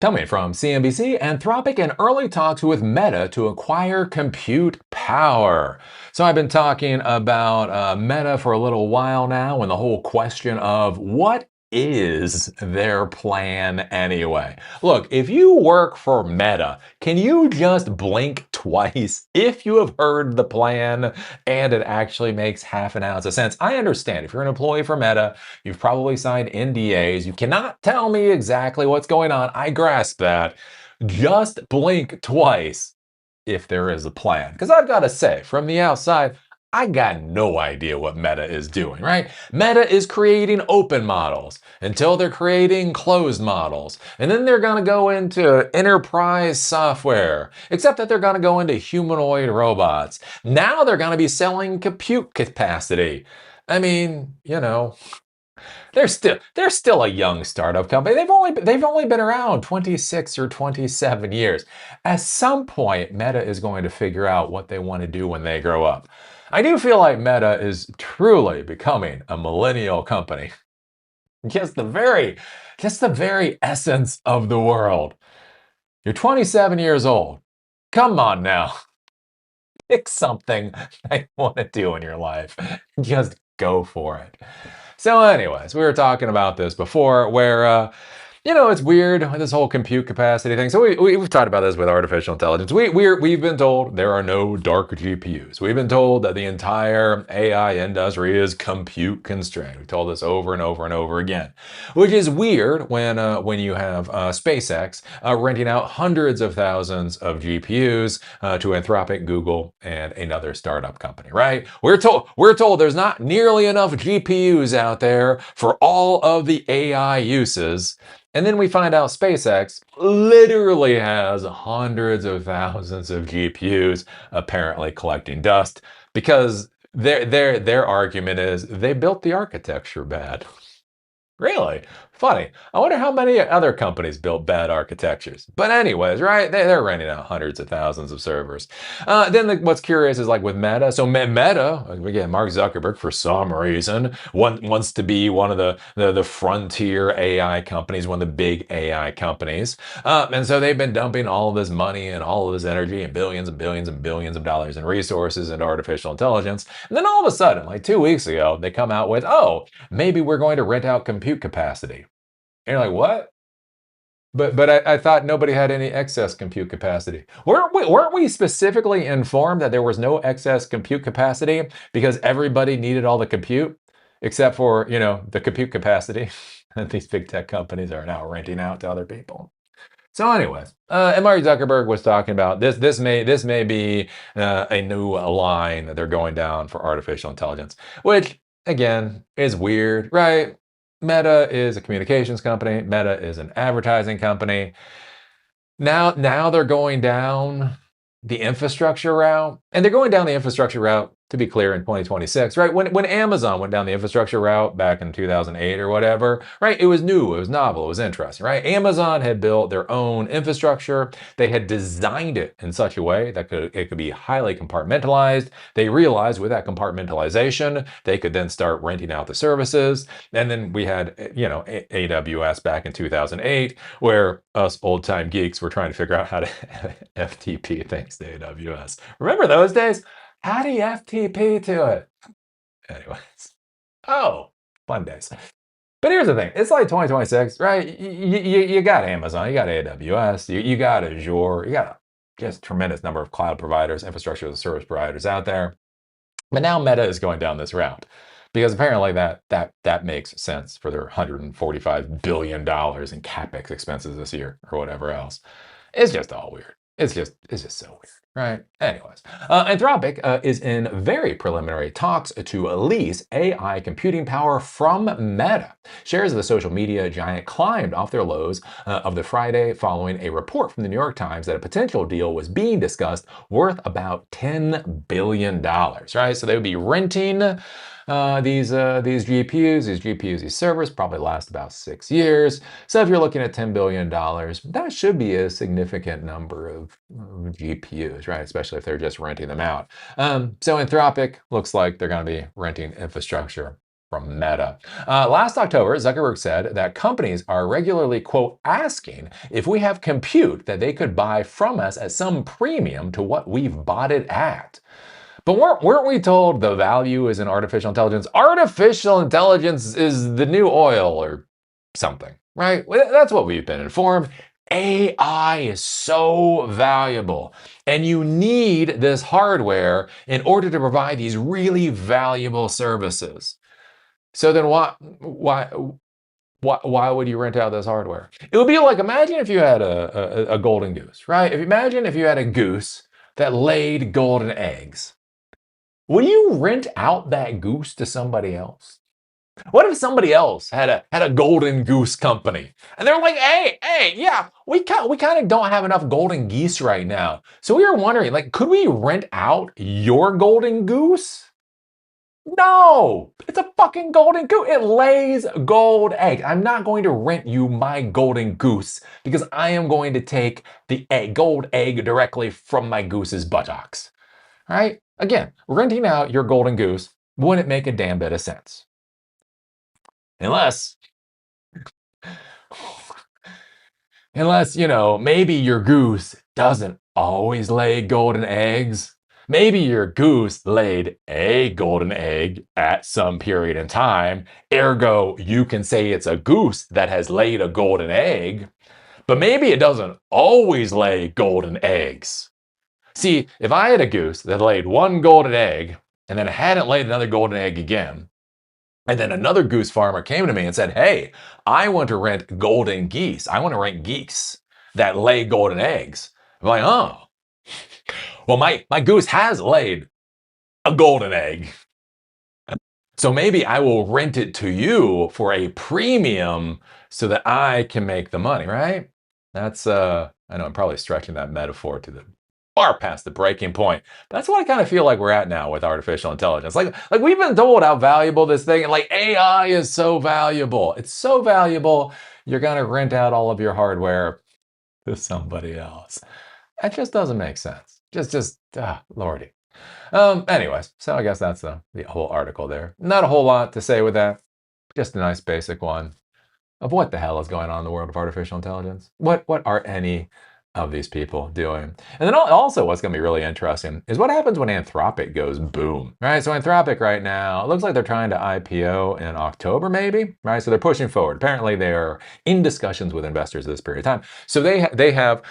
Coming from CNBC, Anthropic in early talks with Meta to acquire compute power. So I've been talking about Meta for a little while now, and the whole question of what is their plan anyway? Look, if you work for Meta, can you just blink twice if you have heard the plan and it actually makes half an ounce of sense? I understand if you're an employee for Meta, you've probably signed NDAs. You cannot tell me exactly what's going on. I grasp that. Just blink twice if there is a plan. Because I've got to say, from the outside, I got no idea what Meta is doing, right? Meta is creating open models until they're creating closed models. And then they're going to go into enterprise software, except that they're going to go into humanoid robots. Now they're going to be selling compute capacity. I mean, they're still a young startup company. They've only been around 26 or 27 years. At some point, Meta is going to figure out what they want to do when they grow up. I do feel like Meta is truly becoming a millennial company. Just the very essence of the world. You're 27 years old. Come on now. Pick something that you want to do in your life. Just go for it. So, anyways, we were talking about this before where, it's weird with this whole compute capacity thing. So we've talked about this with artificial intelligence. We've been told there are no dark GPUs. We've been told that the entire AI industry is compute constrained. We've told this over and over and over again, which is weird when you have SpaceX renting out hundreds of thousands of GPUs to Anthropic, Google, and another startup company. Right? We're told there's not nearly enough GPUs out there for all of the AI uses. And then we find out SpaceX literally has hundreds of thousands of GPUs apparently collecting dust because their argument is they built the architecture bad. Really? Funny. I wonder how many other companies built bad architectures. But anyways, right? They're renting out hundreds of thousands of servers. What's curious is like with Meta. So Meta, again, Mark Zuckerberg, for some reason, wants to be one of the frontier AI companies, one of the big AI companies. And so they've been dumping all of this money and all of this energy and billions and billions and billions of dollars in resources into artificial intelligence. And then all of a sudden, like 2 weeks ago, they come out with, oh, maybe we're going to rent out compute capacity. And you're like, what? But I thought nobody had any excess compute capacity. Weren't we specifically informed that there was no excess compute capacity because everybody needed all the compute except for, the compute capacity that these big tech companies are now renting out to other people? So, anyways, and Mark Zuckerberg was talking about this. This may be a new line that they're going down for artificial intelligence, which again is weird, right? Meta is a communications company. Meta is an advertising company. Now they're going down the infrastructure route, and they're going down the infrastructure route, to be clear, in 2026, right? When Amazon went down the infrastructure route back in 2008 or whatever, right? It was new, it was novel, it was interesting, right? Amazon had built their own infrastructure. They had designed it in such a way that it could be highly compartmentalized. They realized with that compartmentalization, they could then start renting out the services. And then we had, AWS back in 2008, where us old-time geeks were trying to figure out how to FTP thanks to AWS. Remember those days? How do you FTP to it? Anyways. Oh, fun days. But here's the thing. It's like 2026, right? You got Amazon, you got AWS, you got Azure, you got a just tremendous number of cloud providers, infrastructure as a service providers out there. But now Meta is going down this route because apparently that makes sense for their $145 billion in CapEx expenses this year or whatever else. It's just all weird. It's just so weird, right? Anyways, Anthropic is in very preliminary talks to lease AI computing power from Meta. Shares of the social media giant climbed off their lows of the Friday following a report from the New York Times that a potential deal was being discussed worth about $10 billion, right? So they would be renting these GPUs, these servers probably last about 6 years. So if you're looking at $10 billion, that should be a significant number of GPUs, right? Especially if they're just renting them out. So Anthropic looks like they're going to be renting infrastructure from Meta. Last October, Zuckerberg said that companies are regularly, quote, asking if we have compute that they could buy from us at some premium to what we've bought it at. But weren't we told the value is in artificial intelligence? Artificial intelligence is the new oil or something, right? Well, that's what we've been informed. AI is so valuable, and you need this hardware in order to provide these really valuable services. So then why would you rent out this hardware? It would be like, imagine if you had a golden goose, right? Imagine if you had a goose that laid golden eggs. Would you rent out that goose to somebody else? What if somebody else had a golden goose company and they're like, hey, yeah, we kind of don't have enough golden geese right now, so we were wondering, like, could we rent out your golden goose? No, it's a fucking golden goose. It lays gold eggs. I'm not going to rent you my golden goose because I am going to take the gold egg directly from my goose's buttocks. Right? Again, renting out your golden goose wouldn't make a damn bit of sense. Unless, maybe your goose doesn't always lay golden eggs. Maybe your goose laid a golden egg at some period in time. Ergo, you can say it's a goose that has laid a golden egg. But maybe it doesn't always lay golden eggs. See, if I had a goose that laid one golden egg and then hadn't laid another golden egg again, and then another goose farmer came to me and said, hey, I want to rent golden geese. I want to rent geese that lay golden eggs. I'm like, oh, well, my goose has laid a golden egg. So maybe I will rent it to you for a premium so that I can make the money, right? That's, I know I'm probably stretching that metaphor to the far past the breaking point. That's what I kind of feel like we're at now with artificial intelligence. Like we've been told how valuable this thing, and like AI is so valuable. It's so valuable, you're going to rent out all of your hardware to somebody else. That just doesn't make sense. Lordy. Anyways, so I guess that's the whole article there. Not a whole lot to say with that. Just a nice basic one of what the hell is going on in the world of artificial intelligence. What are any of these people doing? And then also what's going to be really interesting is what happens when Anthropic goes boom, right? So Anthropic right now, it looks like they're trying to IPO in October maybe, right? So they're pushing forward. Apparently they are in discussions with investors this period of time. So they have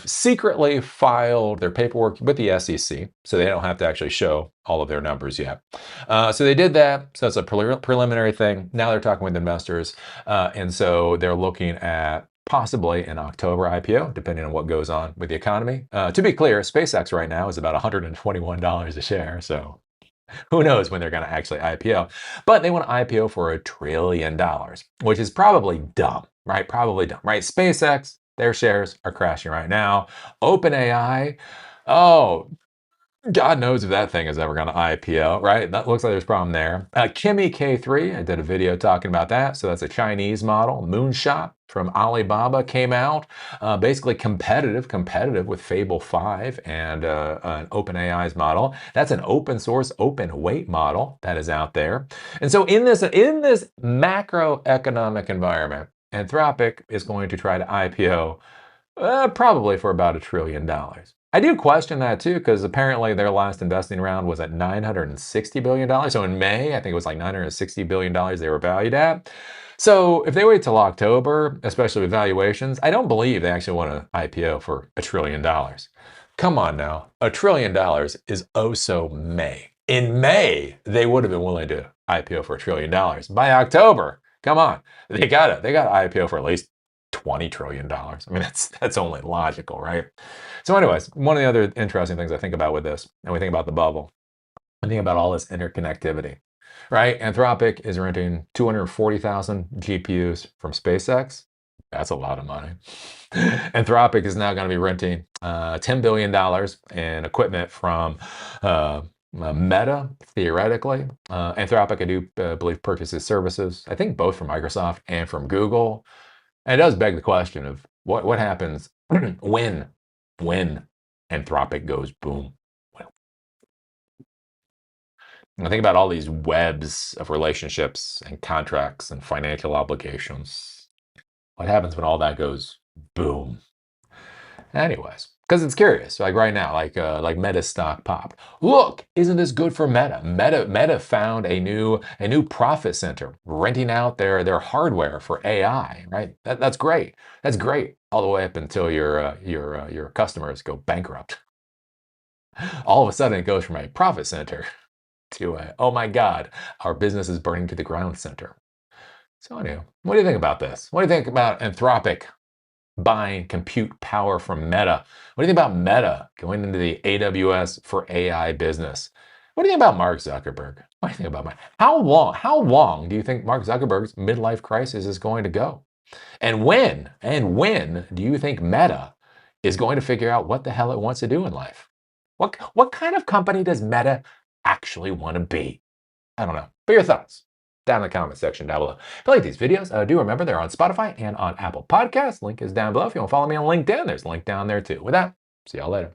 secretly filed their paperwork with the SEC, so they don't have to actually show all of their numbers yet. So they did that. So that's a preliminary thing. Now they're talking with investors. And so they're looking at possibly an October IPO, depending on what goes on with the economy. To be clear, SpaceX right now is about $121 a share. So who knows when they're going to actually IPO. But they want to IPO for $1 trillion, which is probably dumb, right? Probably dumb, right? SpaceX, their shares are crashing right now. OpenAI, oh, God knows if that thing is ever going to IPO, right? That looks like there's a problem there. Kimi K3, I did a video talking about that. So that's a Chinese model. Moonshot from Alibaba came out. Basically competitive with Fable 5 and an OpenAI's model. That's an open source, open weight model that is out there. And so in this macroeconomic environment, Anthropic is going to try to IPO probably for about $1 trillion. I do question that too, because apparently their last investing round was at $960 billion. So in May, I think it was like $960 billion they were valued at. So if they wait till October, especially with valuations, I don't believe they actually want to IPO for $1 trillion. Come on now, $1 trillion is oh so May. In May, they would have been willing to IPO for $1 trillion. By October, come on, they got to IPO for at least $20 trillion. I mean, that's only logical, right? So anyways, one of the other interesting things I think about with this, and we think about the bubble, I think about all this interconnectivity, right? Anthropic is renting 240,000 GPUs from SpaceX. That's a lot of money. Anthropic is now going to be renting $10 billion in equipment from Meta, theoretically. Anthropic, I do believe, purchases services, I think both from Microsoft and from Google. And it does beg the question of what happens when Anthropic goes boom. Well, I think about all these webs of relationships and contracts and financial obligations. What happens when all that goes boom? Anyways, because it's curious. Like right now, like Meta stock popped. Look, isn't this good for Meta? Meta found a new profit center, renting out their hardware for AI. Right? That's great. That's great. All the way up until your customers go bankrupt. All of a sudden, it goes from a profit center to a, oh my God, our business is burning to the ground center. So anyway, what do you think about this? What do you think about Anthropic buying compute power from Meta? What do you think about Meta going into the AWS for AI business? What do you think about Mark Zuckerberg? What do you think about Mike? How long do you think Mark Zuckerberg's midlife crisis is going to go? And when do you think Meta is going to figure out what the hell it wants to do in life? What kind of company does Meta actually want to be? I don't know. But your thoughts down in the comment section down below. If you like these videos, do remember they're on Spotify and on Apple Podcasts. Link is down below. If you want to follow me on LinkedIn, there's a link down there too. With that, see y'all later.